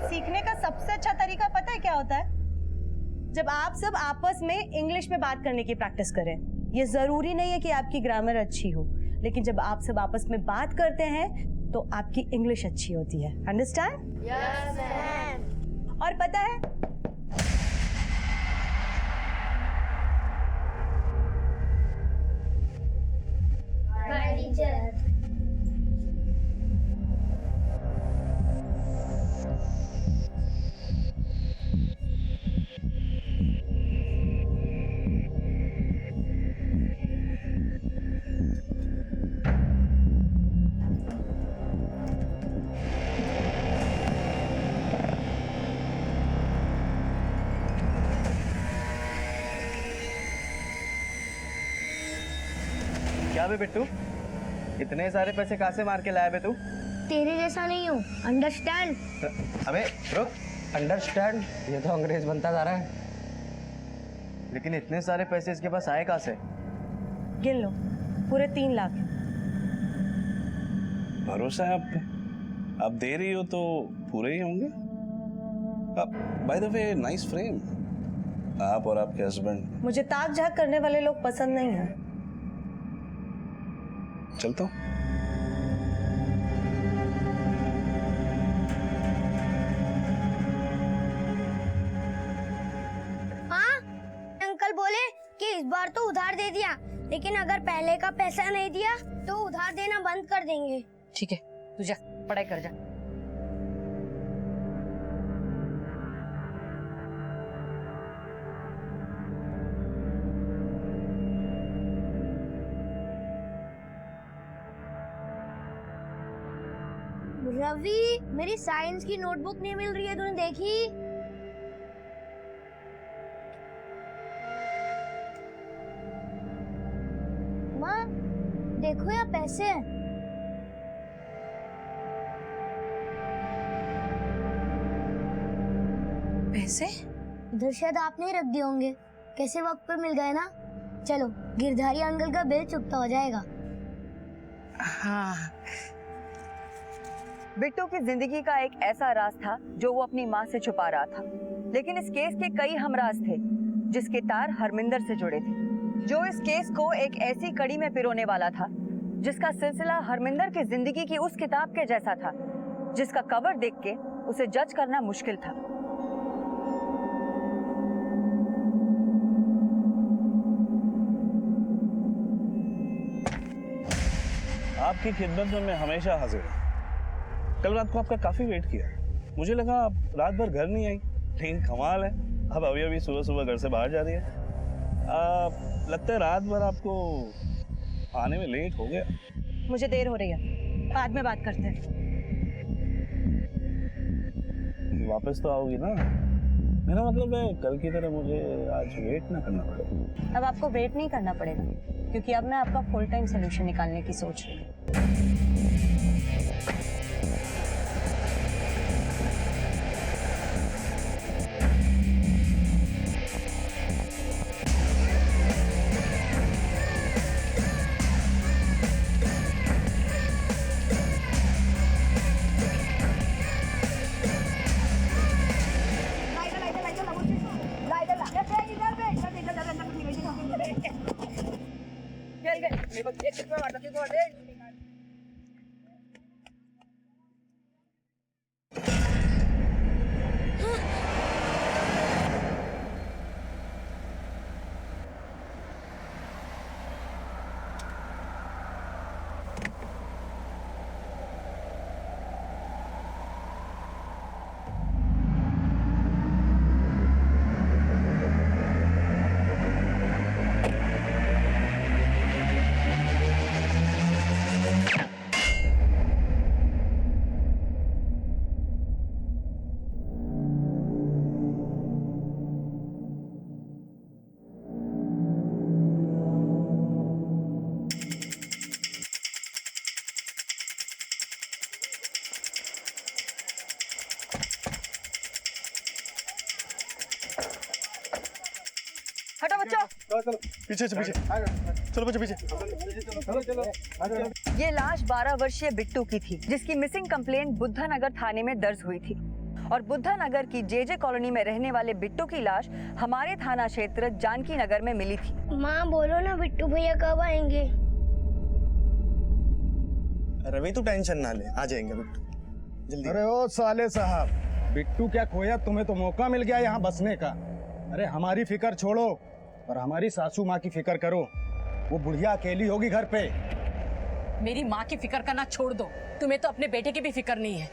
सीखने का सबसे अच्छा तरीका पता है क्या होता है? जब आप सब आपस में इंग्लिश में बात करने की प्रैक्टिस करें। ये जरूरी नहीं है कि आपकी ग्रामर अच्छी हो, लेकिन जब आप सब आपस में बात करते हैं तो आपकी इंग्लिश अच्छी होती है। अंडरस्टैंड? Yes ma'am. और पता है, बाय टीचर। क्या बे बिट्टू, इतने सारे पैसे कहाँ से मार के लाया बे तू? तेरे जैसा नहीं हूँ, अंडरस्टैंड? अबे रुक, अंडरस्टैंड? ये तो अंग्रेज बनता जा रहा है। लेकिन इतने सारे पैसे इसके पास आए कहाँ से? गिन लो, पूरे 3 लाख। भरोसा है आप पे? आप दे रही हो तो पूरे ही होंगे। By the way, nice frame. आप और आपके हस्बैंड। मुझे ताक झाक करने वाले लोग पसंद नहीं है। चलता हूँ। हाँ, अंकल बोले कि इस बार तो उधार दे दिया, लेकिन अगर पहले का पैसा नहीं दिया तो उधार देना बंद कर देंगे। ठीक है, तू जा पढ़ाई कर जा। रवि, मेरी साइंस की नोटबुक नहीं मिल रही है, तूने देखी? माँ, देखो यहाँ पैसे हैं। पैसे? इधर शायद आपने ही रख दिए होंगे। कैसे वक्त पे मिल गए ना। चलो, गिरधारी अंकल का बिल चुकता हो जाएगा। हाँ। बिट्टू की जिंदगी का एक ऐसा राज था जो वो अपनी माँ से छुपा रहा था, लेकिन इस केस के कई हमराज थे जिसके तार हरमिंदर से जुड़े थे, जो इस केस को एक ऐसी कड़ी में पिरोने वाला था जिसका सिलसिला हरमिंदर की जिंदगी की उस किताब के जैसा था जिसका कवर देख के उसे जज करना मुश्किल था। आपकी खिदमत में मैं हमेशा हाजिर हूँ। कल रात को आपका काफी वेट किया, मुझे लगा आप रात भर घर नहीं आई, लेकिन कमाल है, अब अभी अभी सुबह सुबह घर से बाहर जा रही है। लगता है रात भर आपको आने में लेट हो गया। मुझे देर हो रही है, बाद में बात करते हैं। वापस तो आओगी ना? मेरा मतलब है कल की तरह मुझे आज वेट ना करना पड़ेगा। अब आपको वेट नहीं करना पड़ेगा, क्योंकि अब मैं आपका फुल टाइम सोल्यूशन निकालने की सोच रही हूँ। हटो बच्चों, पीछे से पीछे, चलो बच्चों पीछे। ये लाश 12 वर्षीय बिट्टू की थी, जिसकी मिसिंग कंप्लेंट बुद्धानगर थाने में दर्ज हुई थी और बुद्धा नगर की जेजे कॉलोनी में रहने वाले बिट्टू की लाश हमारे थाना क्षेत्र जानकी नगर में मिली थी। माँ बोलो ना बिट्टू भैया कब आएंगे? रवि तू टेंशन ना ले, आ जाएंगे बिट्टू जल्दी। अरे ओ साले साहब, बिट्टू क्या खोया, तुम्हें तो मौका मिल गया यहाँ बसने का। अरे हमारी फिक्र छोड़ो और हमारी सासू माँ की फिक्र करो। वो बुढ़िया अकेली होगी घर पे। मेरी माँ की फिक्र करना छोड़ दो, तुम्हें तो अपने बेटे की भी फिक्र नहीं है।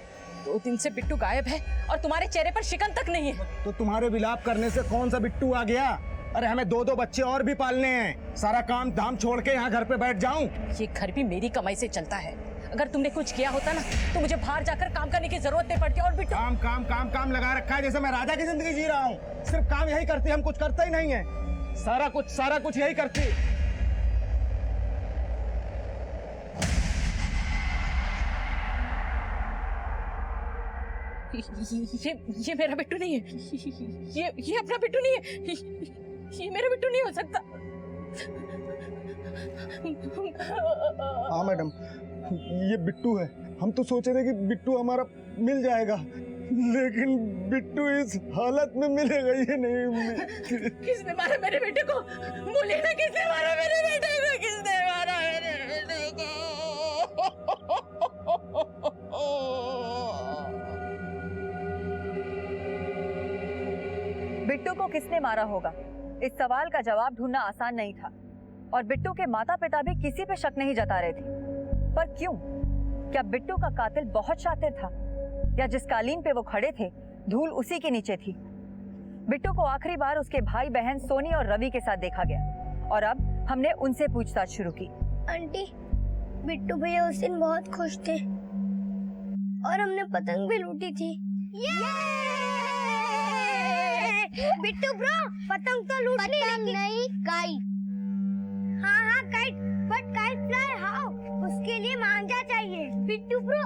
2 दिन से बिट्टू गायब है और तुम्हारे चेहरे पर शिकन तक नहीं है। तो तुम्हारे विलाप करने से कौन सा बिट्टू आ गया? अरे हमें 2-2 बच्चे और भी पालने हैं। सारा काम धाम छोड़ के यहाँ घर पे बैठ जाऊं? ये घर भी मेरी कमाई से चलता है। अगर तुमने कुछ किया होता ना तो मुझे बाहर जाकर काम करने की जरूरत नहीं पड़ती। और बिट्टू काम काम काम काम लगा रखा है, जैसे मैं राजा की जिंदगी जी रहा हूँ। सिर्फ काम यही करती, हम कुछ करते ही नहीं है। सारा कुछ यही करती। ये मेरा बिट्टू नहीं है। ये अपना बिट्टू नहीं है। ये मेरा बिट्टू नहीं हो सकता। हाँ मैडम, ये बिट्टू है। हम तो सोचे थे कि बिट्टू हमारा मिल जाएगा, लेकिन बिट्टू इस हालत में मिलेगा ये नहीं। किसने मारा मेरे बेटे को? बोलिए ना, किसने मारा मेरे बेटे को? किसने मारा मेरे बेटे को? बिट्टू को किसने मारा होगा, इस सवाल का जवाब ढूंढना आसान नहीं था और बिट्टू के माता पिता भी किसी पे शक नहीं जता रहे थे। पर क्यों? क्या बिट्टू का कातिल बहुत शातिर था, या जिस कालीन पे वो खड़े थे धूल उसी के नीचे थी? बिट्टू को आखिरी बार उसके भाई बहन सोनी और रवि के साथ देखा गया और अब हमने उनसे पूछताछ शुरू की। आंटी, बिट्टू भैया उस दिन बहुत खुश थे और हमने पतंग भी लूटी थी। बिट्टू ब्रो, पतंग तो लूट ली, लेकिन नहीं काइट। हाँ kite, but kite fly how? उसके लिए मांझा चाहिए। बिट्टू ब्रो,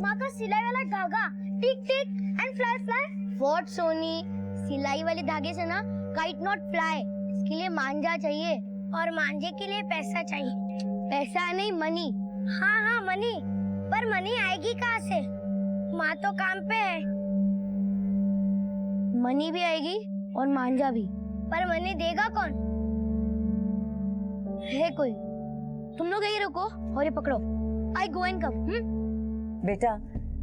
माँ का सिलाई वाला धागा, tick tick and fly fly. What Soni, सिलाई वाले धागे से ना काइट नॉट फ्लाई। इसके लिए मांझा चाहिए और मांझे के लिए पैसा चाहिए। पैसा नहीं, मनी। हाँ मनी, पर मनी आएगी कहाँ से? माँ तो काम पे है। मनी भी आएगी और मांझा भी, पर मनी देगा कौन? है कोई? तुम लोग यही रुको और ये पकड़ो। आई गो एंड कम। बेटा,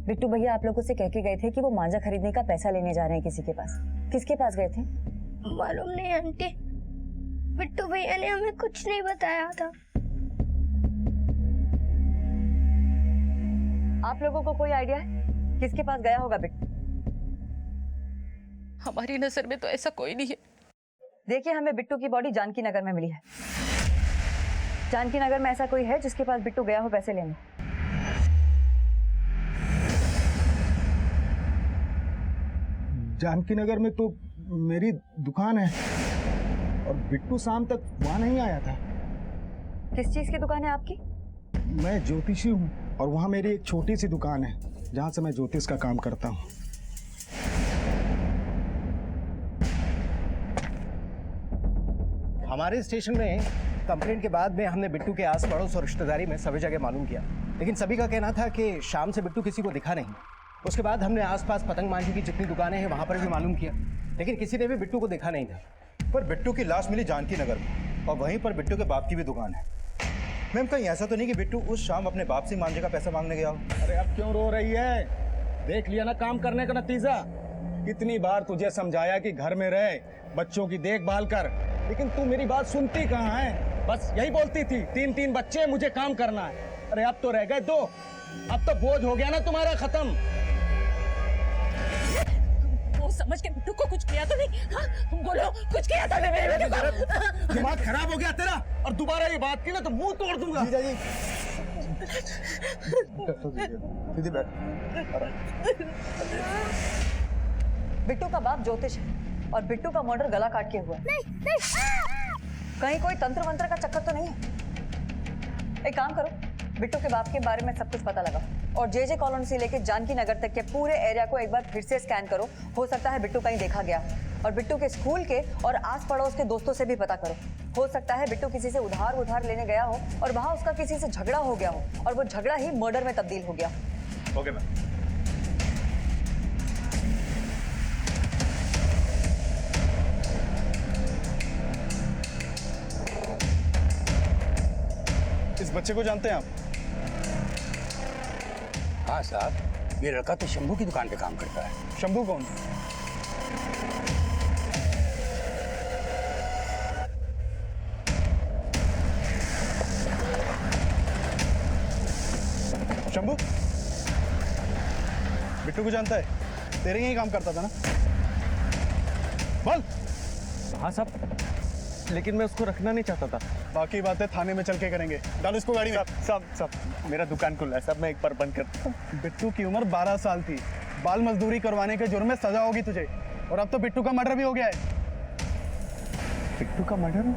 बिट्टू भैया आप लोगों से कह के गए थे कि वो मांझा खरीदने का पैसा लेने जा रहे हैं किसी के पास। किसके पास गए थे? मालूम नहीं आंटी, बिट्टू भैया ने हमें कुछ नहीं बताया था। आप लोगों को कोई आइडिया है किसके पास गया होगा बिट्टू? हमारी नजर में तो ऐसा कोई नहीं है। देखिए, हमें बिट्टू की बॉडी जानकी नगर में मिली है। जानकी नगर में ऐसा कोई है जिसके पास बिट्टू गया हो पैसे लेने? जानकी नगर में तो मेरी दुकान है और बिट्टू शाम तक वहाँ नहीं आया था। किस चीज की दुकान है आपकी? मैं ज्योतिषी हूँ और वहाँ मेरी एक छोटी सी दुकान है जहाँ से मैं ज्योतिष का काम करता हूँ। हमारे स्टेशन में कंप्लेंट के बाद में हमने बिट्टू के आस पड़ोस और रिश्तेदारी में सभी जगह मालूम किया, लेकिन सभी का कहना था कि शाम से बिट्टू किसी को दिखा नहीं। उसके बाद हमने आसपास पतंग मांझी की जितनी दुकानें हैं वहाँ पर भी मालूम किया, लेकिन किसी ने भी बिट्टू को देखा नहीं था। पर बिट्टू की लाश मिली जानकी नगर में और वहीं पर बिट्टू के बाप की भी दुकान है। मैम, कहीं ऐसा तो नहीं कि बिट्टू उस शाम अपने बाप से मांझे का पैसा मांगने गया हो? अरे अब क्यों रो रही है? देख लिया ना काम करने का नतीजा। कितनी बार तुझे समझाया कि घर में रहे, बच्चों की देखभाल कर, लेकिन तू मेरी बात सुनती कहाँ है? बस यही बोलती थी 3-3 बच्चे, मुझे काम करना है। अरे अब तो रह गए 2, अब तो बोझ हो गया ना तुम्हारा खत्म। वो समझ के बिट्टू को कुछ किया तो नहीं? हाँ? बोलो, कुछ किया तो नहीं मेरे बेटे को? दिमाग खराब हो गया तेरा, और दोबारा ये बात की ना तो मुंह तोड़ दूंगा। जीजा जी दीदी बैठ। बिट्टू का बाप ज्योतिष है और बिट्टू का मर्डर गला काट के हुआ है। कहीं कोई तंत्र मंत्र का चक्कर तो नहीं है? एक काम करो, बिट्टू के बाप के बारे में सब कुछ पता लगा और जेजे कॉलोनी से लेकर जानकी नगर तक के पूरे एरिया को एक बार फिर से स्कैन करो। हो सकता है बिट्टू कहीं देखा गया, और बिट्टू के स्कूल के और आस पड़ोस के दोस्तों से भी पता करो। हो सकता है बिट्टू किसी से उधार लेने गया हो और वहां उसका किसी से झगड़ा हो गया हो और वो झगड़ा ही मर्डर में तब्दील हो गया। Okay ma'am. बच्चे को जानते हैं आप? हाँ साहब, ये लड़का तो शंभू की दुकान पे काम करता है। शंभू कौन? शंभू बिट्टू को जानता है? तेरे यहीं काम करता था ना? बोल। हाँ साहब, लेकिन मैं उसको रखना नहीं चाहता था। बाकी बातें थाने में चल के करेंगे। डालो इसको गाड़ी में। सब मेरा दुकान खुला है सब, मैं एक बार बंद करता हूँ। बिट्टू की उम्र 12 साल थी। बाल मजदूरी करवाने के जुर्म में सजा होगी तुझे। और अब तो बिट्टू का मर्डर भी हो गया है। बिट्टू का मर्डर?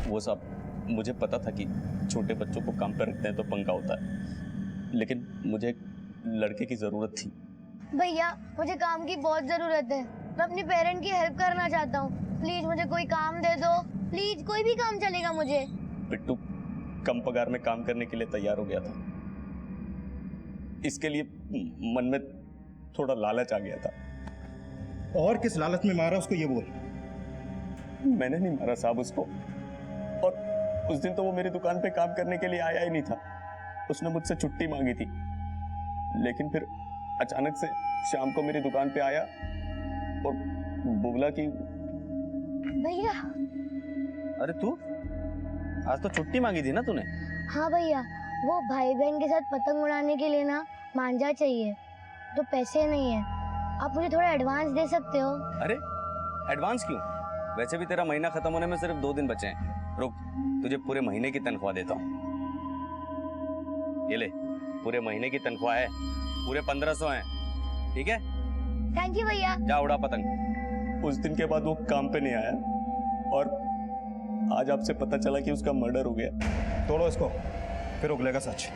वो साहब, मुझे पता था कि छोटे बच्चों को काम पर रखते हैं तो पंगा होता है, लेकिन मुझे एक लड़के की ज़रूरत थी। भैया मुझे काम की बहुत जरूरत है। मैं अपनी पेरेंट की हेल्प करना चाहता हूँ। प्लीज मुझे कोई काम दे दो। प्लीज कोई भी काम चलेगा मुझे। बिट्टू कम पगार में काम करने के लिए तैयार हो गया था। इसके लिए मन में थोड़ा लालच आ गया था। और किस लालच में मारा उसको, ये बोल। मैंने नहीं मारा साहब उसको। और उस दिन तो वो मेरी दुकान पे काम करने के लिए आया ही नहीं था। उसने मुझसे छुट्टी मांगी थी, लेकिन फिर अचानक से शाम को मेरी दुकान पे आया और बोला कि भैया। अरे तू आज तो छुट्टी मांगी थी ना तूने? हाँ भैया, वो भाई बहन के साथ पतंग उड़ाने के लिए ना मांझा चाहिए, तो पैसे नहीं है। आप मुझे थोड़ा एडवांस दे सकते हो? अरे एडवांस क्यों? वैसे भी तेरा महीना खत्म होने में सिर्फ 2 दिन बचे हैं। रुक, तुझे पूरे महीने की तनख्वाह देता हूँ। ये ले, पूरे महीने की तनख्वाह है। पूरे 1500 हैं, ठीक है? थैंक यू भैया। जा उड़ा पतंग। उस दिन के बाद वो काम पे नहीं आया और आज आपसे पता चला कि उसका मर्डर हो गया। तोड़ो इसको, फिर उगलेगा सच।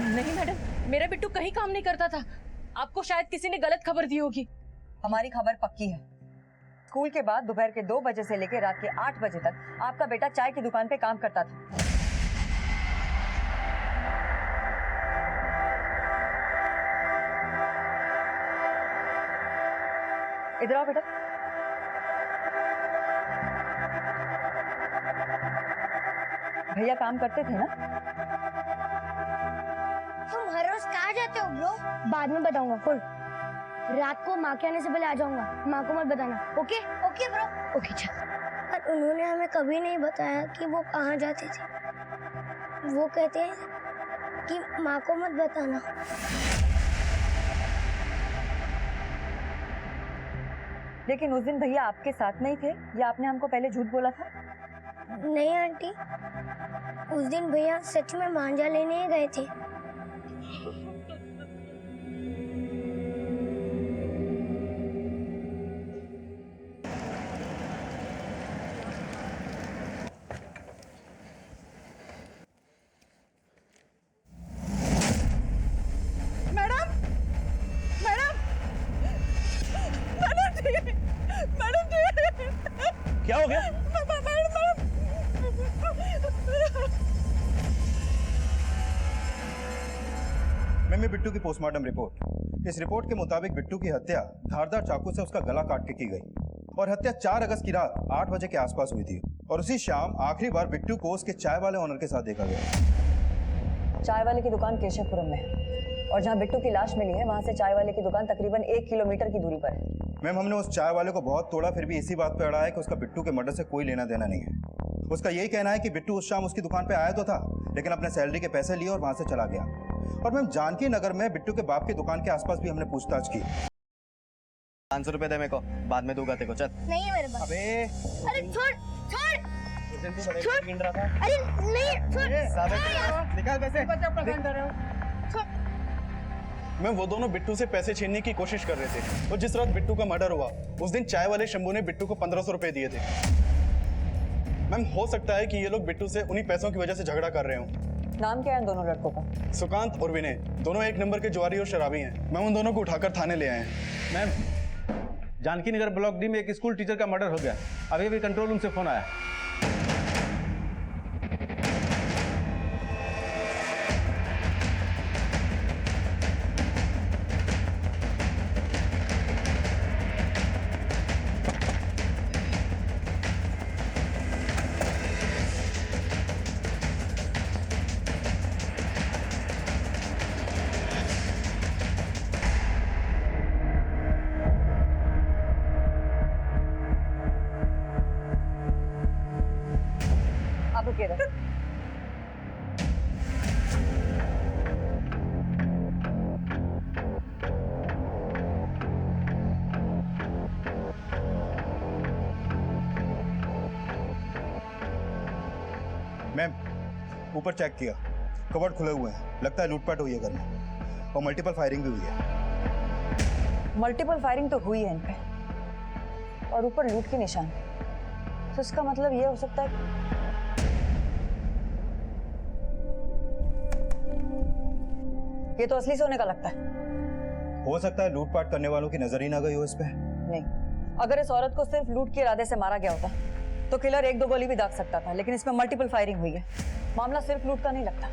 नहीं मैडम, मेरा बिट्टू कहीं काम नहीं करता था। आपको शायद किसी ने गलत खबर दी होगी। हमारी खबर पक्की है। स्कूल के बाद दोपहर के 2 बजे से लेकर रात के 8 बजे तक आपका बेटा चाय की दुकान पे काम करता था। इधर आओ बेटा। भैया काम करते थे ना? तुम हर रोज कहाँ जाते हो ब्रो? बाद में बताऊंगा। फुल रात को माँ के आने से पहले आ जाऊंगा। माँ को मत बताना। ओके? Okay bro. ओके चल। पर उन्होंने हमें कभी नहीं बताया कि वो कहाँ जाते थे। वो कहते हैं कि माँ को मत बताना। लेकिन उस दिन भैया आपके साथ नहीं थे या आपने हमको पहले झूठ बोला था? नहीं आंटी, उस दिन भैया सच में मांझा लेने ही गए थे। क्या हो गया? मैम, बिट्टू की पोस्टमार्टम रिपोर्ट। इस रिपोर्ट के मुताबिक बिट्टू की हत्या धारदार चाकू से उसका गला काट के की गई और हत्या 4 अगस्त की रात 8 बजे के आसपास हुई थी। और उसी शाम आखिरी बार बिट्टू को उसके चाय वाले ऑनर के साथ देखा गया। चाय वाले की दुकान केशवपुरम में है और जहाँ बिट्टू की लाश मिली है वहाँ से चाय वाले की दुकान तकरीबन 1 किलोमीटर की दूरी पर है। मैम, हमने उस चाय वाले को बहुत तोड़ा, फिर भी इसी बात पे अड़ा है कि उसका बिट्टू के मर्डर से कोई लेना देना नहीं है। उसका यही कहना है कि बिट्टू उस शाम उसकी दुकान पे आया तो था, लेकिन अपने सैलरी के पैसे लिए और वहां से चला गया। और मैम, जानकी नगर में बिट्टू के बाप की दुकान के आसपास भी हमने पूछताछ की। 500 रुपए दे मेरे को, बाद में दूंगा तेरे को। चल। नहीं है मेरे पास। अबे अरे छोड़ छोड़ छोड़, गिन रहा था। अरे नहीं छोड़। निकाल पैसे। छोड़। मैम वो दोनों बिट्टू से पैसे छीनने की कोशिश कर रहे थे और जिस रात बिट्टू का मर्डर हुआ उस दिन चाय वाले शंभू ने बिट्टू को 1500 रुपए दिए थे। मैम हो सकता है कि ये लोग बिट्टू से उन्हीं पैसों की वजह से झगड़ा कर रहे हों। नाम क्या है इन दोनों लड़कों का? सुकांत और विनय, दोनों एक नंबर के जुआरी और शराबी हैं। मैम उन दोनों को उठाकर थाने ले आए हैं। मैम जानकी नगर ब्लॉक डी में एक स्कूल टीचर का मर्डर हो गया। अभी भी कंट्रोल रूम से फोन आया। आप रुकिए इधर। मैम ऊपर चेक किया, कवर्ड खुले हुए हैं, लगता है लूटपाट हुई है घर में और मल्टीपल फायरिंग भी हुई है। मल्टीपल फायरिंग तो हुई है इन पे और ऊपर लूट के निशान। तो इसका मतलब ये हो सकता है ये तो असली सोने का लगता है। हो सकता है लूटपाट करने वालों की नजर ही ना गई हो इस पे। नहीं, अगर इस औरत को सिर्फ लूट के इरादे से मारा गया होता तो किलर एक दो गोली भी दाग सकता था, लेकिन इसमें मल्टीपल फायरिंग हुई है। मामला सिर्फ लूट का नहीं लगता,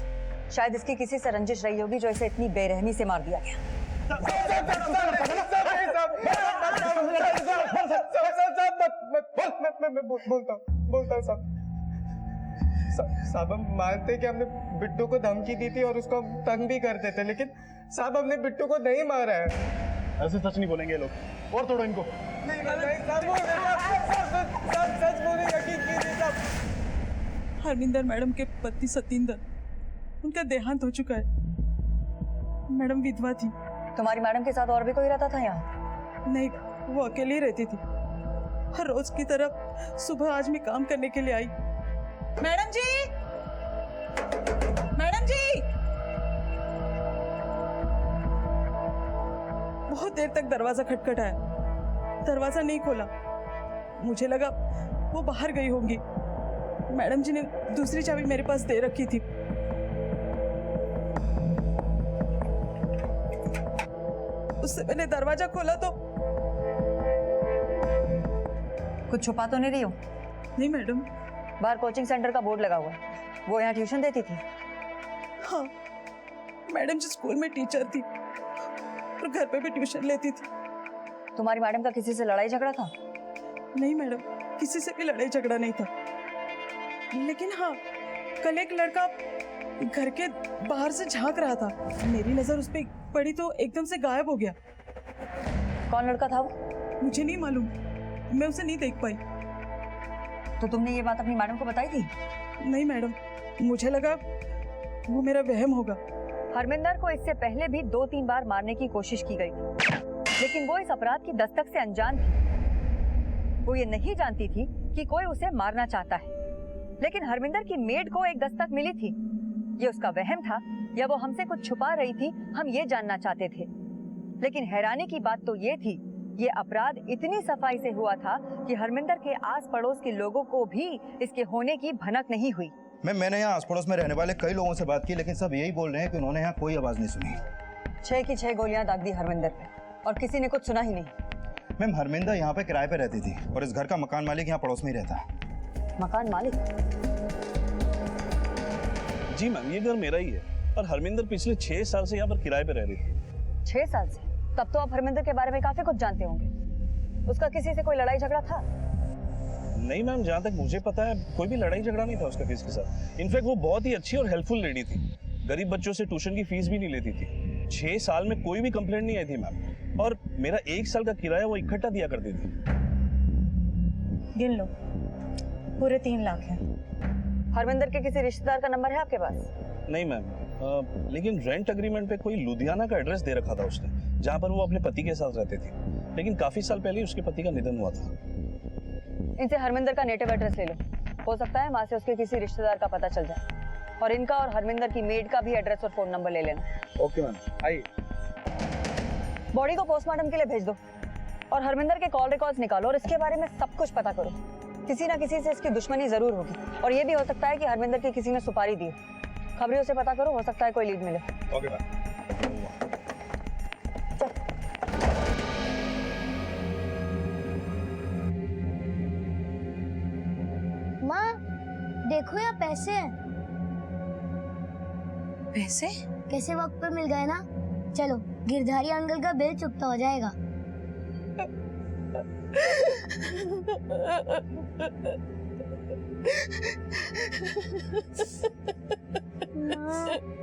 शायद इसकी किसी से रंजिश रही होगी जो इसे इतनी बेरहमी से मार दिया गया। साहब हम मानते कि हमने बिट्टू को धमकी दी थी और उसको हम तंग भी करते थे, लेकिन साहब हमने बिट्टू को नहीं मारा है। ऐसे सच नहीं बोलेंगे ये लोग, और तोड़ो इनको। नहीं सच बोले, यकीन कीजिए साहब। हरमिंदर मैडम के पति सतिंदर, उनका देहांत हो चुका है। मैडम विधवा थी। तुम्हारी मैडम के साथ और भी कोई रहता था यहाँ? नहीं, वो अकेली ही रहती थी। हर रोज की तरह सुबह आज मैं काम करने के लिए आई। मैडम जी, मैडम जी! बहुत देर तक दरवाजा खटखटाया, दरवाजा नहीं खोला। मुझे लगा वो बाहर गई होंगी। मैडम जी ने दूसरी चाबी मेरे पास दे रखी थी। उससे मैंने दरवाजा खोला तो कुछ छुपा तो नहीं रही हो? नहीं मैडम। बाहर कोचिंग सेंटर का बोर्ड लगा हुआ है, वो यहाँ ट्यूशन देती थी? हाँ, मैडम जी स्कूल में टीचर थी और घर पे भी ट्यूशन लेती थी। तुम्हारी मैडम का किसी से लड़ाई झगड़ा था? नहीं मैडम, किसी से भी लड़ाई झगड़ा नहीं था। लेकिन हाँ, कल एक लड़का घर के बाहर से झांक रहा था। मेरी नजर उस पर पड़ी तो एकदम से गायब हो गया। कौन लड़का था वो? मुझे नहीं मालूम, मैं उसे नहीं देख पाई। तो तुमने ये बात अपनी मैडम को बताई थी? नहीं मैडम, मुझे लगा वो मेरा वहम होगा। हरमिंदर को इससे पहले भी 2-3 बार मारने की कोशिश की गई, लेकिन वो इस अपराध की दस्तक से अनजान थी। वो ये नहीं जानती थी कि कोई उसे मारना चाहता है, लेकिन हरमिंदर की मेड को एक दस्तक मिली थी। ये उसका वहम था या वो हमसे कुछ छुपा रही थी, हम ये जानना चाहते थे। लेकिन हैरानी की बात तो ये थी, ये अपराध इतनी सफाई से हुआ था कि हरमिंदर के आस पड़ोस के लोगों को भी इसके होने की भनक नहीं हुई। मैंने यहाँ आस पड़ोस में रहने वाले कई लोगों से बात की, लेकिन सब यही बोल रहे हैं कि उन्होंने यहाँ कोई आवाज नहीं सुनी। 6 की 6 गोलियां दाग दी हरमिंदर पे और किसी ने कुछ सुना ही नहीं। मैम हरमिंदर यहाँ पे किराए पे रहती थी और इस घर का मकान मालिक यहाँ पड़ोस में ही रहता है। मकान मालिक? जी मैम, ये घर मेरा ही है और हरमिंदर पिछले 6 साल से यहाँ पर किराए पे रह रही थी। 6 साल से? तब तो आप हरमिंदर के बारे में काफी कुछ जानते होंगे। उसका किसी से कोई लड़ाई झगड़ा था? नहीं मैम, जहाँ तक मुझे पता है कोई भी लड़ाई झगड़ा नहीं था उसका किसी के साथ। इनफैक्ट वो बहुत ही अच्छी और हेल्पफुल लेडी थी। गरीब बच्चों से ट्यूशन की फीस भी नहीं लेती थी। 6 साल में कोई भी कंप्लेंट नहीं आई थी मैम, और मेरा 1 साल का किराया वो इकट्ठा दिया करती थी। गिन लो, पूरे 3 लाख है। हरमिंदर के किसी रिश्तेदार का नंबर है आपके पास? नहीं मैम, लेकिन रेंट एग्रीमेंट पे कोई लुधियाना का एड्रेस दे रखा था उसने, जहाँ पर वो अपने पति के साथ रहती थी। लेकिन काफी साल पहले उसके पति का निधन हुआ था। इनसे हरमिंदर का नेटिव एड्रेस ले लो, हो सकता है वहां से उसके किसी रिश्तेदार का पता चल जाए। और इनका और हरमिंदर की मेड का भी एड्रेस और फोन नंबर ले लेना। ओके मैम, आइए। बॉडी को पोस्टमार्टम के लिए भेज दो और हरमिंदर के कॉल रिकॉर्ड्स निकालो और इसके बारे में सब कुछ पता करो। किसी ना किसी से इसकी दुश्मनी जरूर होगी और ये भी हो सकता है कि हरमिंदर की किसी ने सुपारी दी। खबरियों से पता करो, हो सकता है कोई लीड मिले। Okay ma'am. माँ देखो यहाँ पैसे हैं। पैसे? कैसे वक्त पे मिल गए ना। चलो गिरधारी अंकल का बिल चुकता हो जाएगा।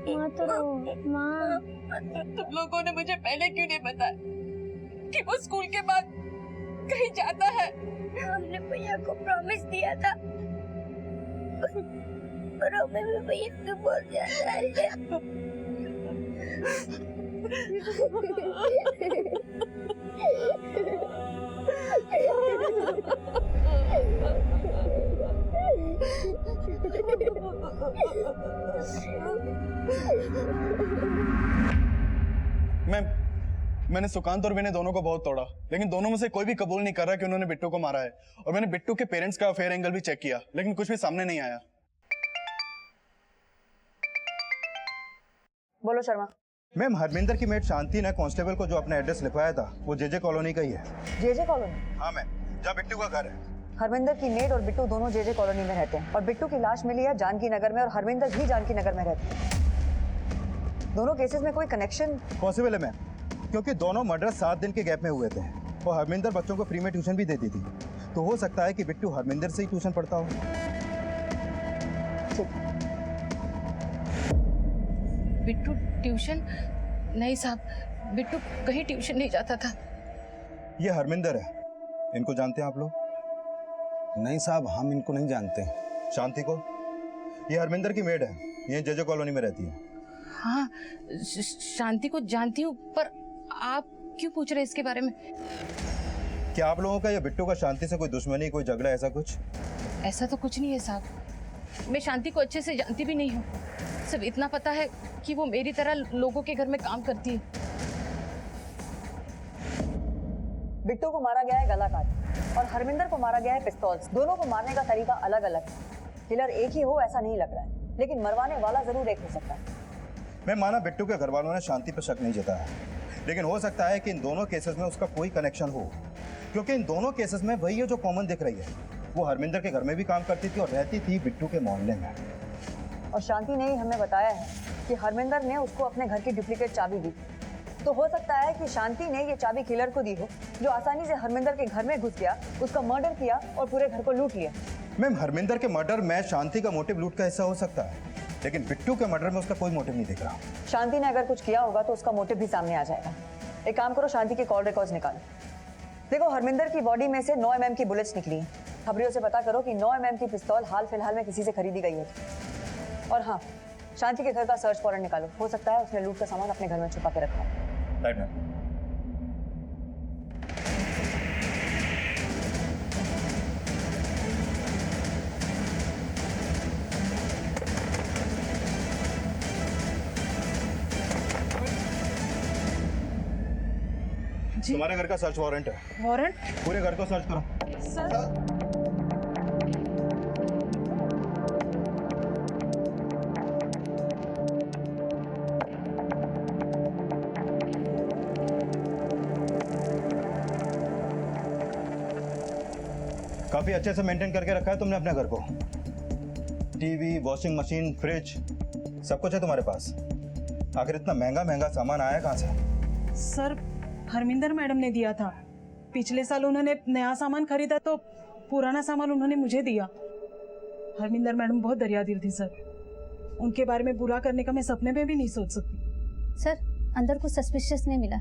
माँ तो माँ, तुम लोगों ने मुझे पहले क्यों नहीं बताया कि वो स्कूल के बाद कहीं जाता है? हमने भैया को प्रॉमिस दिया था पर हमें भी भैया को बोल दिया था। मैम, मैंने सुकांत और विनय दोनों को बहुत तोड़ा, लेकिन दोनों में से कोई भी कबूल नहीं कर रहा कि उन्होंने बिट्टू को मारा है। और मैंने बिट्टू के पेरेंट्स का अफेयर एंगल भी चेक किया, लेकिन कुछ भी सामने नहीं आया। बोलो शर्मा। मैम, हरमिंदर की मेट शांति ने कांस्टेबल को जो अपना एड्रेस लिखवाया था वो जेजे कॉलोनी का ही है। JJ colony? हाँ मैम, जहाँ बिट्टू का घर है। हरमिंदर की मेड और बिट्टू दोनों जेजे कॉलोनी में रहते हैं और बिट्टू की लाश मिली है जानकी नगर में और हरमिंदर भी जानकी नगर में रहते हैं। दोनों केसेस में कोई कनेक्शन पॉसिबल है मैम, क्योंकि दोनों मर्डर 7 दिन के गैप में हुए थे और हरमिंदर बच्चों को फ्री में ट्यूशन भी देती थी, तो हो सकता है कि बिट्टू हरमिंदर से ही ट्यूशन पढ़ता हो। बिट्टू ट्यूशन? नहीं साहब, बिट्टू कहीं ट्यूशन नहीं जाता था। ये हरमिंदर है, इनको जानते हैं आप लोग? नहीं साहब, हम इनको नहीं जानते। शांति को? ये हरमिंदर की मेड है, ये जेजे कॉलोनी में रहती है। हाँ, शांति को जानती हूँ, पर आप क्यों पूछ रहे हैं इसके बारे में? क्या आप लोगों का या बिट्टू का शांति से कोई दुश्मनी, कोई झगड़ा, ऐसा कुछ? ऐसा तो कुछ नहीं है साहब, मैं शांति को अच्छे से जानती भी नहीं हूँ। सिर्फ इतना पता है कि वो मेरी तरह लोगों के घर में काम करती है। बिट्टू को मारा गया है गला काट और हरमिंदर को मारा गया है पिस्तौल। दोनों को मारने का तरीका अलग अलग है। किलर एक ही हो ऐसा नहीं लग रहा है, लेकिन मरवाने वाला जरूर एक हो सकता है। मैं माना बिट्टू के घर वालों ने शांति पर शक नहीं जताया, लेकिन हो सकता है कि इन दोनों केसेस में उसका कोई कनेक्शन हो, क्योंकि इन दोनों केसेस में वही है जो कॉमन दिख रही है। वो हरमिंदर के घर में भी काम करती थी और रहती थी बिट्टू के मोहल्ले में। और शांति ने ही हमें बताया है कि हरमिंदर ने उसको अपने घर की डुप्लीकेट चाबी दी। तो हो सकता है कि शांति ने ये चाबी किलर को दी हो, जो आसानी से हरमिंदर के घर में घुस गया, उसका मर्डर किया और पूरे घर को लूट लिया। मैम, हरमिंदर के मर्डर में शांति का मोटिव लूट का हिस्सा हो सकता है, लेकिन बिट्टू के मर्डर में उसका कोई मोटिव नहीं दिख रहा। शांति ने अगर कुछ किया होगा तो उसका मोटिव भी सामने आ जाएगा। एक काम करो, शांति के कॉल रिकॉर्ड्स निकालो। देखो, हरमिंदर की बॉडी में से 9 mm की बुलेट्स निकली हैं। खबरियों से पता करो कि 9 mm की पिस्तौल हाल फिलहाल में किसी से खरीदी गई है। और हाँ, शांति के घर का सर्च वारंट निकालो। हो सकता है उसने लूट का सामान अपने घर में छुपा के रखा है। Right ma'am. तुम्हारे घर का सर्च वारंट है। वारंट? पूरे घर को सर्च करो। सर, काफी अच्छे से मेंटेन करके रखा है तुमने अपने घर को। टीवी, वॉशिंग मशीन, फ्रिज, सब कुछ है तुम्हारे पास। आखिर इतना महंगा महंगा सामान आया कहाँ से? सर, हरमिंदर मैडम ने दिया था। पिछले साल उन्होंने नया सामान खरीदा तो पुराना सामान उन्होंने मुझे दिया। हरमिंदर मैडम बहुत दरियादिल थी सर, उनके बारे में बुरा करने का मैं सपने में भी नहीं सोच सकती। सर, अंदर कुछ सस्पिशियस नहीं मिला।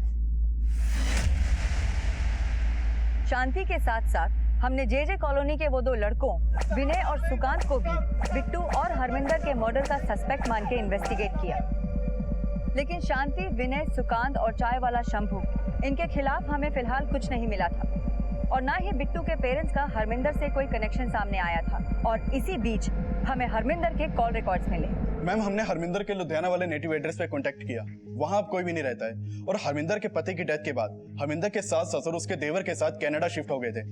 शांति के साथ साथ हमने जेजे कॉलोनी के वो 2 लड़कों विनय और सुकांत को भी बिट्टू और हरमिंदर के मर्डर का सस्पेक्ट मान के इन्वेस्टिगेट किया, लेकिन शांति, विनय, सुकांत और चाय वाला शंभू, इनके खिलाफ हमें फिलहाल कुछ नहीं मिला था और ना ही बिट्टू के पेरेंट्स का हरमिंदर से कोई कनेक्शन सामने आया था। और इसी बीच हमें हरमिंदर के कॉल रिकॉर्ड्स मिले। मैम, हमने हरमिंदर के लुधियाना वाले नेटिव एड्रेस पे कांटेक्ट किया। वहां अब कोई भी नहीं रहता है। और हरमिंदर के पति की डेथ के बाद हरमिंदर के सास ससुर उसके देवर के साथ कनाडा शिफ्ट हो गए थे।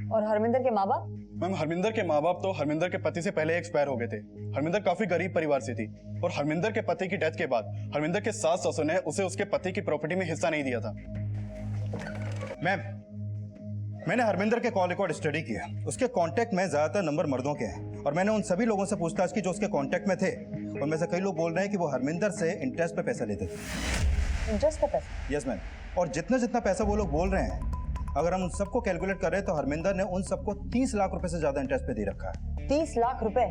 और हरमिंदर के माँ बाप? मैम हरमिंदर के माँ बाप तो हरमिंदर के पति से पहले एक्सपायर हो गए थे। हरमिंदर काफी गरीब परिवार से थी और हरमिंदर के पति की डेथ के बाद हरमिंदर के सास ससुर ने उसे उसके पति की प्रॉपर्टी में हिस्सा नहीं दिया था। मैम मैंने हरमिंदर के कॉल रिकॉर्ड स्टडी किया। उसके कांटेक्ट में ज्यादातर नंबर मर्दों के हैं और मैंने उन सभी लोगों से पूछताछ की जो उसके कांटेक्ट में थे। उनमें से कई लोग बोल रहे हैं कि वो हरमिंदर से इंटरेस्ट पे पैसा लेते थे। इंटरेस्ट पे पैसा? Yes ma'am. और जितना जितना पैसा वो लोग बोल रहे हैं, अगर हम उन सबको कैलकुलेट कर रहे हैं तो हरमिंदर ने उन सबको 30 लाख रुपए से ज्यादा इंटरेस्ट पे दे रखा है। 30 लाख रुपए?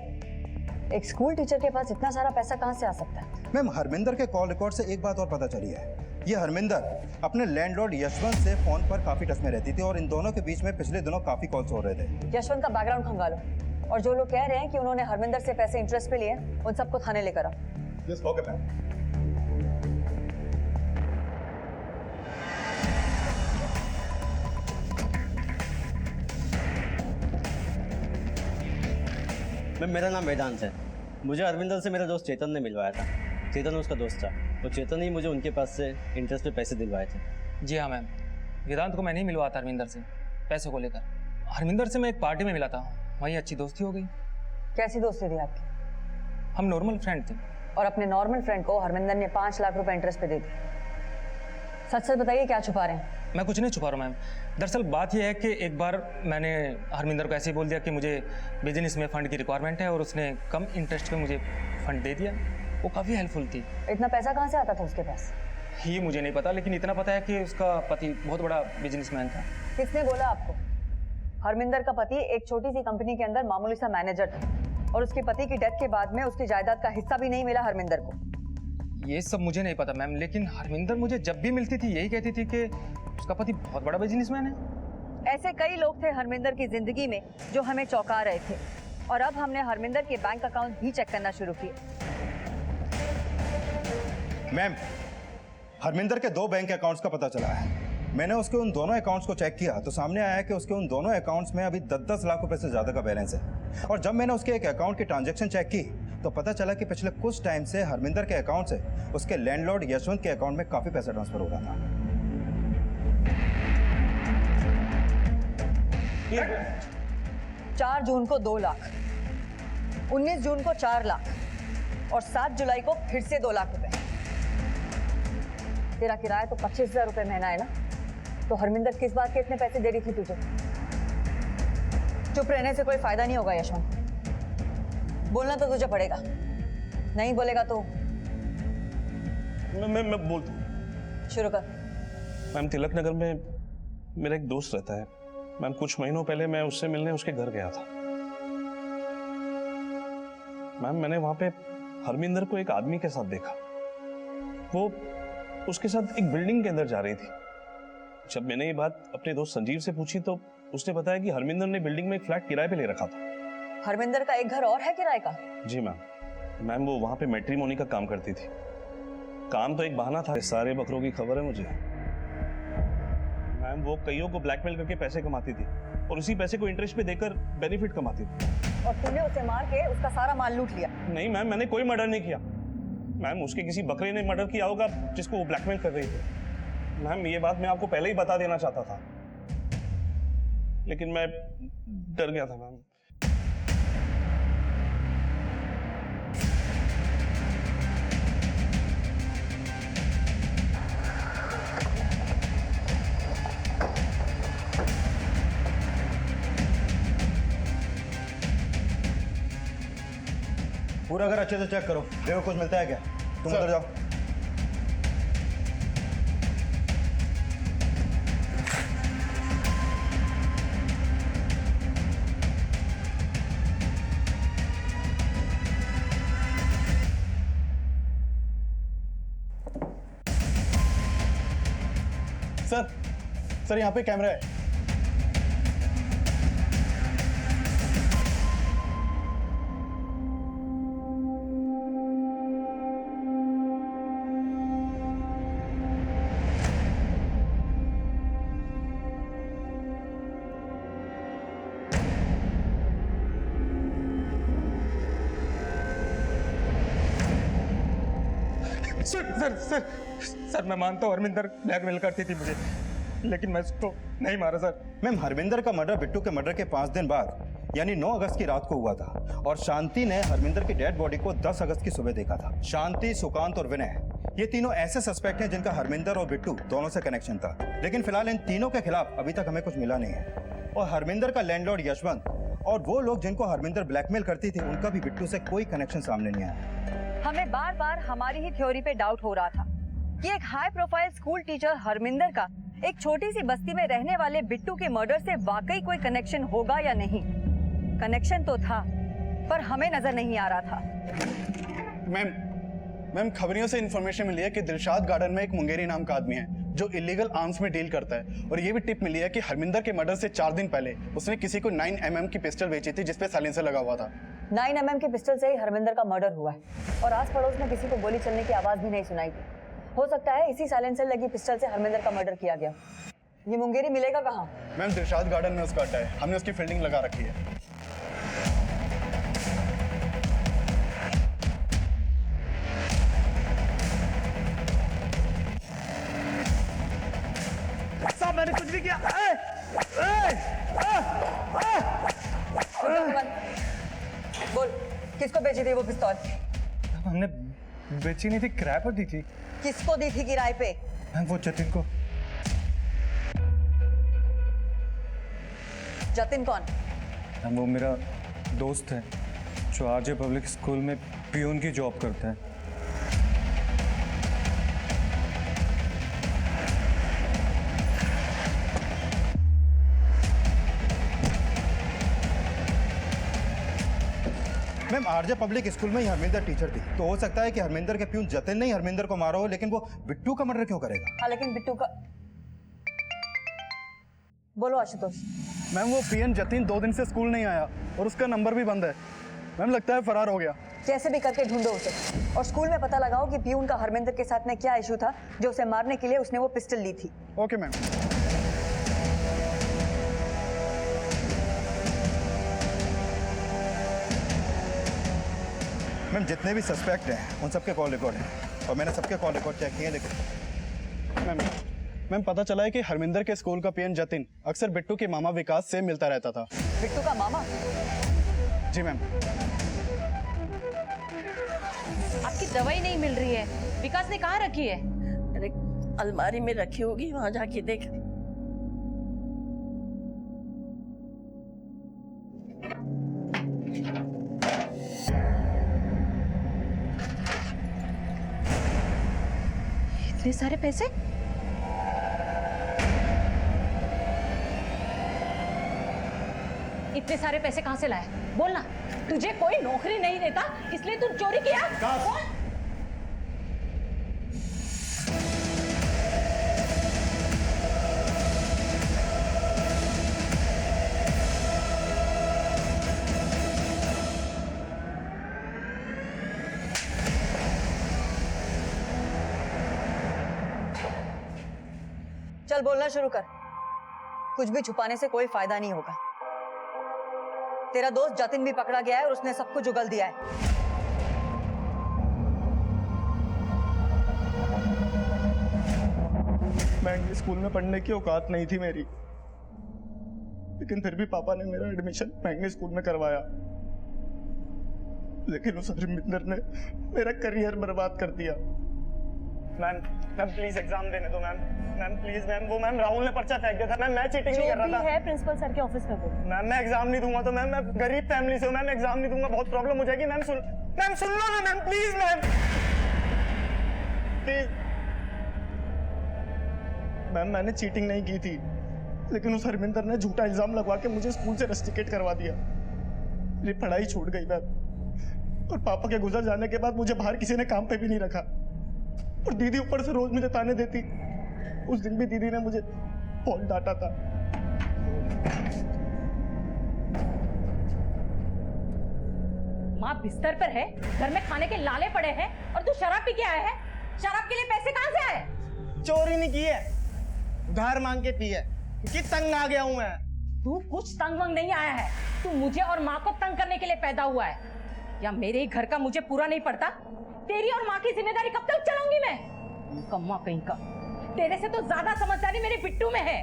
एक स्कूल टीचर के पास इतना सारा पैसा कहाँ से आ सकता है? मैम हरमिंदर के कॉल रिकॉर्ड से एक बात और पता चली है। ये हरमिंदर अपने लैंडलॉर्ड यशवंत से फोन पर काफी टच में रहती थी और इन दोनों के बीच में पिछले दिनों काफी कॉल्स हो रहे थे। यशवंत का बैकग्राउंड खंगालो और जो लोग कह रहे हैं कि उन्होंने हरमिंदर से पैसे इंटरेस्ट पे लिए उन सबको थाने लेकर आओ। Yes okay ma'am. मैम मेरा नाम वेदांत है। मुझे अरविंदर से मेरा दोस्त चेतन ने मिलवाया था। चेतन उसका दोस्त था और चेतन ही मुझे उनके पास से इंटरेस्ट पे पैसे दिलवाए थे। जी हाँ मैम, वेदांत को मैंने ही मिलवाया था हरमिंदर से पैसों को लेकर। हरमिंदर से मैं एक पार्टी में मिला था, वहीं अच्छी दोस्ती हो गई। कैसी दोस्ती थी आपकी? हम नॉर्मल फ्रेंड थे। और अपने नॉर्मल फ्रेंड को हरमिंदर ने 5 लाख रुपए इंटरेस्ट पे दे दिए। सच सच बताइए, क्या छुपा रहे हैं? मैं कुछ नहीं छुपा रहा मैम। दरअसल बात यह है कि एक बार मैंने हरमिंदर को ऐसे ही बोल दिया कि मुझे बिजनेस में फ़ंड की रिक्वायरमेंट है और उसने कम इंटरेस्ट पे मुझे फ़ंड दे दिया। वो काफ़ी हेल्पफुल थी। इतना पैसा कहाँ से आता था उसके पास? ये मुझे नहीं पता, लेकिन इतना पता है कि उसका पति बहुत बड़ा बिजनेसमैन था। किसने बोला आपको? हरमिंदर का पति एक छोटी सी कंपनी के अंदर मामूली सा मैनेजर था और उसके पति की डेथ के बाद में उसकी जायदाद का हिस्सा भी नहीं मिला हरमिंदर को। ये सब मुझे नहीं पता मैम, लेकिन हरमिंदर मुझे जब भी मिलती थी यही कहती थी कि उसका पति बहुत बड़ा बिजनेसमैन है। ऐसे कई लोग थे हरमिंदर की जिंदगी में जो हमें चौंका रहे थे और अब हमने हरमिंदर के बैंक अकाउंट भी चेक करना शुरू किए। मैम हरमिंदर के 2 बैंक अकाउंट्स का पता चला है। मैंने उसके उन दोनों अकाउंट्स को चेक किया तो सामने आया कि उसके उन दोनों अकाउंट्स में अभी 10-10 लाख रुपए से ज्यादा का बैलेंस है। और जब मैंने उसके एक अकाउंट की ट्रांजैक्शन चेक की तो पता चला कि पिछले कुछ टाइम से हरमिंदर के अकाउंट से उसके लैंडलॉर्ड यशवंत के अकाउंट में काफी पैसा ट्रांसफर हो रहा था। 4 जून को 2 लाख, 19 जून को 4 लाख और 7 जुलाई को फिर से 2 लाख रुपए। तेरा किराया तो 25,000 रुपए महीना है ना? तो हरमिंदर किस बात के इतने पैसे दे रही थी तुझे? चुप रहने से कोई फायदा नहीं होगा यशवंत, बोलना तो तुझे पड़ेगा। नहीं बोलेगा तो मैं बोलता हूँ। शुरू कर। मैम तिलक नगर में मेरा एक दोस्त रहता है। मैम कुछ महीनों पहले मैं उससे मिलने उसके घर गया था। मैम मैंने वहां पे हरमिंदर को एक आदमी के साथ देखा। वो उसके साथ एक बिल्डिंग के अंदर जा रही थी। जब मैंने ये बात अपने दोस्त संजीव से पूछी तो उसने बताया कि हरमिंदर ने बिल्डिंग में एक फ्लैट किराए पे ले रखा था। हरमिंदर का एक घर और है किराए का? जी मैम। मैम वो वहां पे मैट्रिमोनी का काम करती थी। काम तो एक बहाना था। सारे बकरों की खबर है मुझे। मैम वो कईयों को ब्लैकमेल करके पैसे कमाती थी और उसी पैसे को इंटरेस्ट पे देकर बेनिफिट कमाती थी। और तूने उसे मार के उसका सारा माल लूट लिया? नहीं मैम, मैंने कोई मर्डर नहीं किया। मैम उसके किसी बकरे ने मर्डर किया होगा जिसको वो ब्लैकमेल कर रही थी। मैम ये बात मैं आपको पहले ही बता देना चाहता था, लेकिन मैं डर गया था मैम। पूरा घर अच्छे से चेक करो, देखो कुछ मिलता है क्या। तुम उधर जाओ। सर यहाँ पे कैमरा है। सर मैं मानता हूँ हरमिंदर ब्लैकमेल करती थी मुझे, लेकिन मैं उसको नहीं मारा सर। मैम, हरमिंदर का मर्डर बिट्टू के मर्डर के 5 दिन बाद यानी 9 अगस्त की रात को हुआ था और शांति ने हरमिंदर की डेड बॉडी को 10 अगस्त की सुबह देखा था। शांति, सुकांत और विनय, ये तीनों ऐसे सस्पेक्ट हैं जिनका हरमिंदर और बिट्टू दोनों से कनेक्शन था, लेकिन फिलहाल इन तीनों के खिलाफ अभी तक हमें कुछ मिला नहीं है। और हरमिंदर का लैंडलॉर्ड यशवंत और वो लोग जिनको हरमिंदर ब्लैकमेल करती थी, उनका भी बिट्टू से कोई कनेक्शन सामने नहीं आया। हमें बार बार हमारी ही थ्योरी पे डाउट हो रहा था कि एक high profile school teacher Harminder का एक छोटी सी बस्ती में रहने वाले बिट्टू के मर्डर से वाकई कोई कनेक्शन होगा या नहीं। कनेक्शन तो था, पर हमें नजर नहीं आ रहा था। मैम, खबरियों से इंफॉर्मेशन मिली है कि दिलशाद गार्डन में एक मुंगेरी नाम का आदमी है जो इलीगल आर्म्स में डील करता है, और ये भी टिप मिली है कि हरमिंदर के मर्डर से 4 दिन पहले उसने किसी को 9 mm की पिस्टल बेची थी जिसपे साइलेंसर लगा हुआ था। 9 mm की पिस्टल से ही हरमिंदर का मर्डर हुआ है और आस पड़ोस में किसी को गोली चलने की आवाज भी नहीं सुनाई थी। हो सकता है इसी साइलेंसर लगी पिस्टल से हरमिंदर का मर्डर किया गया। ये मुंगेरी मिलेगा कहाँ? मैम, दिलशाद गार्डन में उसका अड्डा है, हमने उसकी फील्डिंग लगा रखी है। साहब मैंने कुछ नहीं किया। बोल, किसको बेची थी वो पिस्तौल? हमने बेची नहीं थी, किराए पर दी थी। किसको दी थी किराए पे? वो जतिन को। जतिन कौन? वो मेरा दोस्त है जो आरजे पब्लिक स्कूल में पियून की जॉब करता है। मैम, आरजे पब्लिक स्कूल में ही हरमिंदर टीचर थी, तो हो सकता है कि हरमिंदर के प्यून जतिन ने ही हरमिंदर को मारा हो, लेकिन वो बिट्टू का मर्डर क्यों करेगा? हाँ, लेकिन बिट्टू का। बोलो आशुतोष। मैम, वो पीएन जतिन 2 दिन से स्कूल नहीं आया और उसका नंबर भी बंद है। मैम, लगता है फरार हो गया। कैसे भी करके ढूंढो उसे और स्कूल में पता लगाओ कि पियून का हरमिंदर के साथ में क्या इशू था जो उसे मारने के लिए उसने वो पिस्टल ली थी। Okay ma'am. मैम, जितने भी सस्पेक्ट हैं उन सबके कॉल रिकॉर्ड हैं और मैंने सबके कॉल रिकॉर्ड चेक किए, लेकिन मैम पता चला है कि हरमिंदर के स्कूल का पीएन जतिन अक्सर बिट्टू के मामा विकास से मिलता रहता था। बिट्टू का मामा? जी मैम। आपकी दवाई नहीं मिल रही है, विकास ने कहाँ रखी है? अरे अलमारी में रखी होगी, वहां जाके देख। इतने सारे पैसे? इतने सारे पैसे कहां से लाए? बोलना। तुझे कोई नौकरी नहीं देता इसलिए तू चोरी किया? बोल। चल बोलना शुरू कर। कुछ भी छुपाने से कोई फायदा नहीं होगा। तेरा दोस्त जतिन भी पकड़ा गया है और उसने सब कुछ उगल दिया है। मैं स्कूल में पढ़ने की औकात नहीं थी मेरी, लेकिन फिर भी पापा ने मेरा एडमिशन महंगे स्कूल में करवाया। लेकिन उस हरमिंदर ने मेरा करियर बर्बाद कर दिया। मैम प्लीज एग्जाम देने दो मैम प्लीज मैम। वो मैम राहुल ने पर्चा फेंक दिया था मैम, मैं चीटिंग नहीं कर रहा था। जो भी है प्रिंसिपल सर के ऑफिस में बोल। मैम मैं एग्जाम नहीं दूंगा तो मैम, मैं गरीब फैमिली से हूँ मैम, एग्जाम नहीं दूंगा, बहुत प्रॉब्लम हो जाएगी मैम। सुन लो ना ma'am, please ma'am please. Ma'am मैंने चीटिंग नहीं की थी, लेकिन उस हरमिंदर ने झूठा इल्जाम लगवा के मुझे स्कूल से रस्टिकेट करवा दिया। मेरी पढ़ाई छूट गई मैम, और पापा के गुजर जाने के बाद मुझे बाहर किसी ने काम पे भी नहीं रखा, और दीदी ऊपर से रोज मुझे ताने देती। उस दिन भी दीदी ने मुझे बहुत डांटा था। माँ बिस्तर पर है, घर में खाने के लाले पड़े हैं और तू शराब पी के आया है। शराब के लिए पैसे कहाँ से आए? चोरी नहीं की है, उधार मांग के पी है, क्योंकि तंग आ गया हूँ मैं। तू कुछ तंग वंग नहीं आया है, तू मुझे और माँ को तंग करने के लिए पैदा हुआ है। या मेरे ही घर का मुझे पूरा नहीं पड़ता? तेरी और माँ की जिम्मेदारी कब तक चलाऊंगी मैं? कम्मा कहीं का, तेरे से तो ज्यादा समझदारी मेरे बिट्टू में है।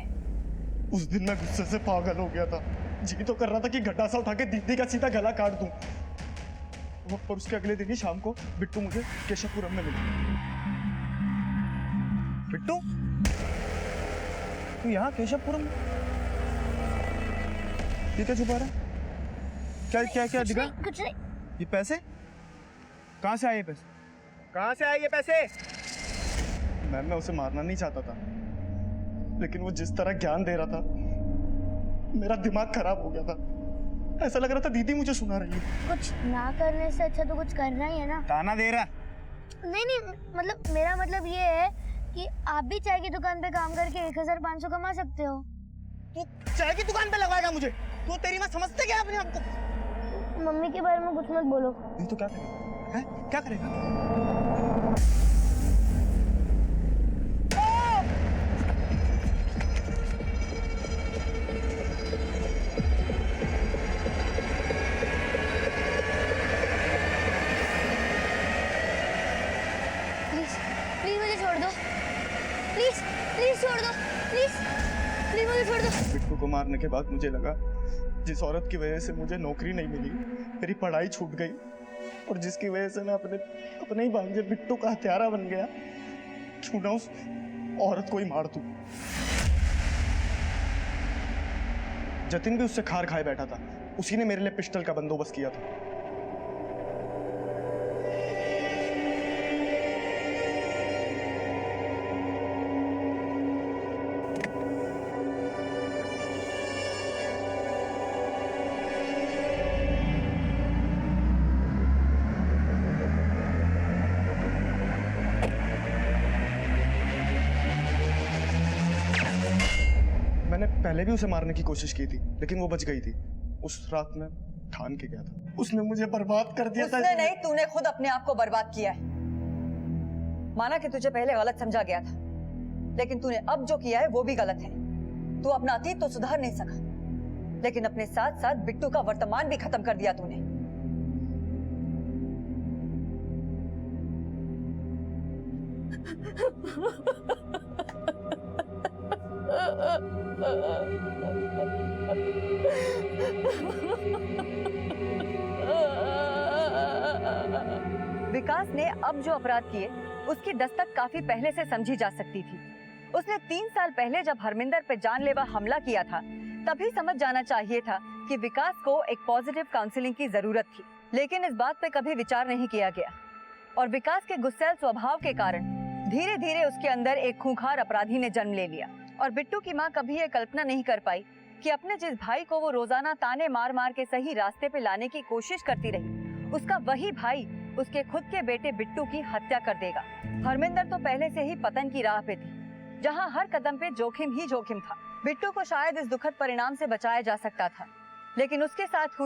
उस दिन मैं गुस्से से पागल हो गया था। जी तो कर रहा था कि गड्ढा सा उठा के दीदी का सीधा गला काट दूं। और उसके अगले दिन ही शाम को बिट्टू मुझे केशवपुरम में मिली। बिट्टू, तू यहाँ केशवपुरम में? ये क्या छुपा रहा? क्या क्या क्या दिखा? कुछ नहीं। ये पैसे कहाँ से आए? ये पैसे कहाँ से आए? ये पैसे मैम, मैं उसे मारना नहीं चाहता था, लेकिन वो जिस तरह ज्ञान दे रहा था मेरा दिमाग खराब हो गया था। ऐसा लग रहा था दीदी मुझे सुना रही है। कुछ ना करने से अच्छा तो कुछ करना ही है ना। ताना दे रहा? नहीं नहीं, मतलब मेरा मतलब ये है कि आप भी चाय की दुकान पे काम करके 1500 कमा सकते हो। तू चाय की दुकान पे लगाएगा मुझे? तू तेरी माँ समझते क्या अपने आप को? मम्मी के बारे में कुछ मत बोलो। नहीं तो क्या करेगा? हैं? क्या करेगा? प्लीज मुझे छोड़ दो। प्लीज प्लीज छोड़ दो। प्लीज प्लीज मुझे छोड़ दो। बिट्टू को मारने के बाद मुझे लगा जिस औरत की वजह से मुझे नौकरी नहीं मिली, मेरी पढ़ाई छूट गई, और जिसकी वजह से मैं अपने ही भांजे बिट्टू का हत्यारा बन गया, क्यों ना उस औरत को ही मार दूं। जतिन भी उससे खार खाए बैठा था, उसी ने मेरे लिए पिस्टल का बंदोबस्त किया था। मैंने पहले भी उसे मारने की कोशिश की थी, लेकिन वो बच गई थी। उस रात में ठान के गया था, उसने मुझे बर्बाद कर दिया था। उसने नहीं, तूने खुद अपने आप को बर्बाद किया है। माना कि तुझे पहले गलत समझा गया था, लेकिन तूने अब जो किया है वो भी गलत है। तू अपना अतीत तो सुधार नहीं सका, लेकिन अपने साथ साथ बिट्टू का वर्तमान भी खत्म कर दिया तूने। विकास ने अब जो अपराध किए उसकी दस्तक काफी पहले से समझी जा सकती थी। उसने 3 साल पहले जब हरमिंदर पे जानलेवा हमला किया था, तभी समझ जाना चाहिए था कि विकास को एक पॉजिटिव काउंसलिंग की जरूरत थी, लेकिन इस बात पे कभी विचार नहीं किया गया। और विकास के गुस्सैल स्वभाव के कारण धीरे धीरे उसके अंदर एक खूंखार अपराधी ने जन्म ले लिया। और बिट्टू की माँ कभी ये कल्पना नहीं कर पाई कि अपने जिस भाई को वो रोजाना ताने मार मार के सही रास्ते पे लाने की कोशिश करती रही, उसका वही भाई उसके खुद के बेटे बिट्टू की हत्या कर देगा। हरमिंदर तो पहले से ही पतन की राह पे थी, जहाँ हर कदम पे जोखिम ही जोखिम था। बिट्टू को शायद इस दुखद परिणाम से बचाया जा सकता था, लेकिन उसके साथ हुई